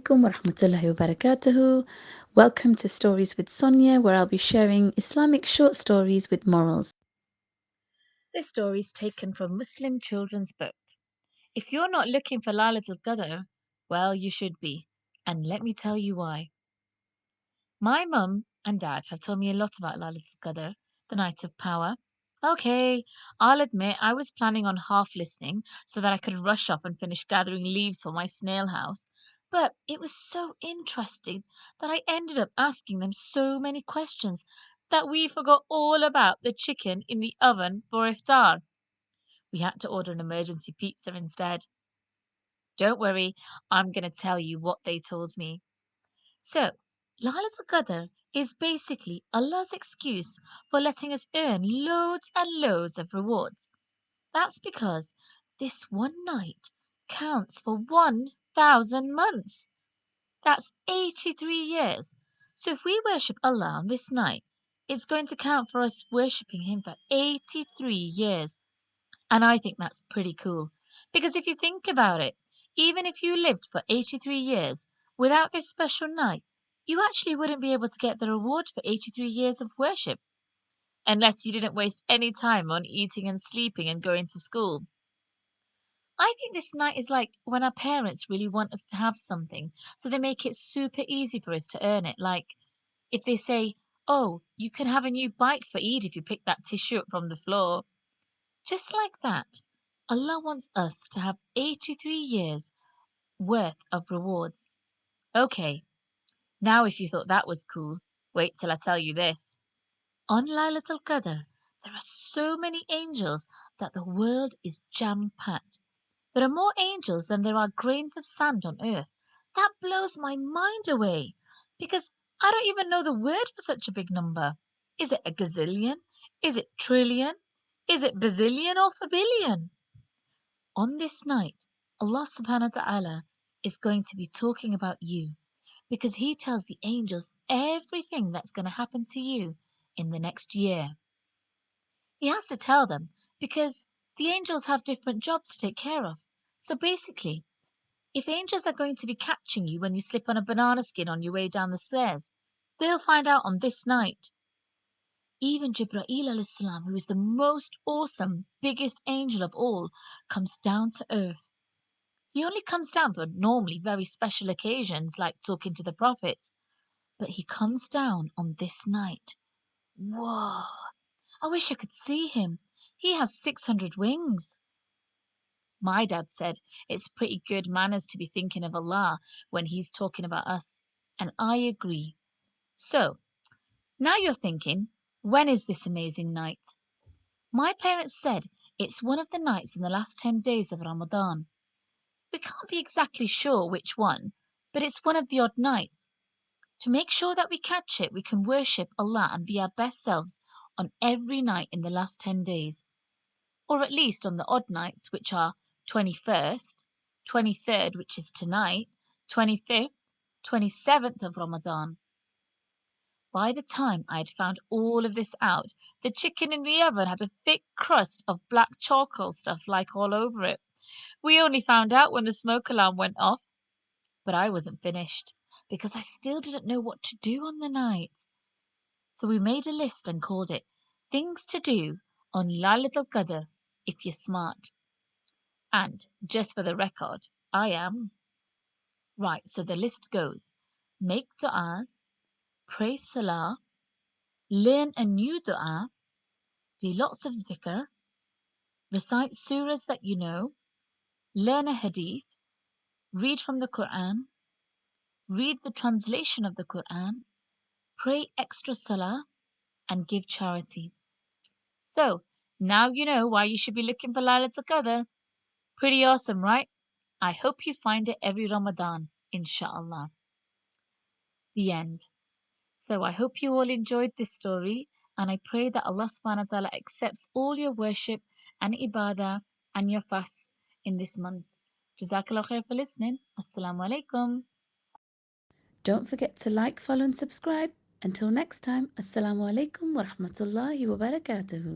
alaikum wa rahmatullahi wa barakatuhu. Welcome to Stories with Sonia, where I'll be sharing Islamic short stories with morals. This story is taken from Muslim children's book. If you're not looking for Lailatul Qadr, well, you should be. And let me tell you why. My mum and dad have told me a lot about Lailatul Qadr, the night of power. Okay, I'll admit I was planning on half listening so that I could rush up and finish gathering leaves for my snail house. But it was so interesting that I ended up asking them so many questions that we forgot all about the chicken in the oven for iftar. We had to order an emergency pizza instead. Don't worry, I'm going to tell you what they told me. So, Lailatul Qadr is basically Allah's excuse for letting us earn loads and loads of rewards. That's because this one night counts for 1,000 months. That's 83 years. So if we worship Allah on this night, it's going to count for us worshipping Him for 83 years. And I think that's pretty cool. Because if you think about it, even if you lived for 83 years without this special night, you actually wouldn't be able to get the reward for 83 years of worship, unless you didn't waste any time on eating and sleeping and going to school. I think this night is like when our parents really want us to have something, so they make it super easy for us to earn it. Like if they say, "Oh, you can have a new bike for Eid if you pick that tissue up from the floor." Just like that, Allah wants us to have 83 years worth of rewards. Okay, now if you thought that was cool, wait till I tell you this. On Lailatul Qadr, there are so many angels that the world is jam-packed. There are more angels than there are grains of sand on earth. That blows my mind away because I don't even know the word for such a big number. Is it a gazillion? Is it trillion? Is it bazillion or fabillion? On this night, Allah subhanahu wa ta'ala is going to be talking about you because He tells the angels everything that's going to happen to you in the next year. He has to tell them because the angels have different jobs to take care of. So basically, if angels are going to be catching you when you slip on a banana skin on your way down the stairs, they'll find out on this night. Even Jibreel alayhi salam, who is the most awesome, biggest angel of all, comes down to earth. He only comes down for normally very special occasions like talking to the prophets, but he comes down on this night. Whoa! I wish I could see him. He has 600 wings. My dad said it's pretty good manners to be thinking of Allah when He's talking about us, and I agree. So, now you're thinking, when is this amazing night? My parents said it's one of the nights in the last 10 days of Ramadan. We can't be exactly sure which one, but it's one of the odd nights. To make sure that we catch it, we can worship Allah and be our best selves on every night in the last 10 days, or at least on the odd nights, which are 21st, 23rd, which is tonight, 25th, 27th of Ramadan. By the time I'd found all of this out, the chicken in the oven had a thick crust of black charcoal stuff like all over it. We only found out when the smoke alarm went off. But I wasn't finished, because I still didn't know what to do on the night. So we made a list and called it Things to Do on Lailatul Qadr if you're smart. And just for the record, I am. Right, so the list goes make dua, pray salah, learn a new dua, do lots of dhikr, recite surahs that you know, learn a hadith, read from the Quran, read the translation of the Quran, pray extra salah, and give charity. So, now you know why you should be looking for Lailatul Qadr. Pretty awesome, right? I hope you find it every Ramadan, inshallah. The end. So I hope you all enjoyed this story and I pray that Allah subhanahu wa ta'ala accepts all your worship and ibadah and your fasts in this month. Jazakallah khair for listening. Assalamu alaikum. Don't forget to like, follow, and subscribe. Until next time, Assalamu alaikum wa rahmatullahi wa barakatuhu.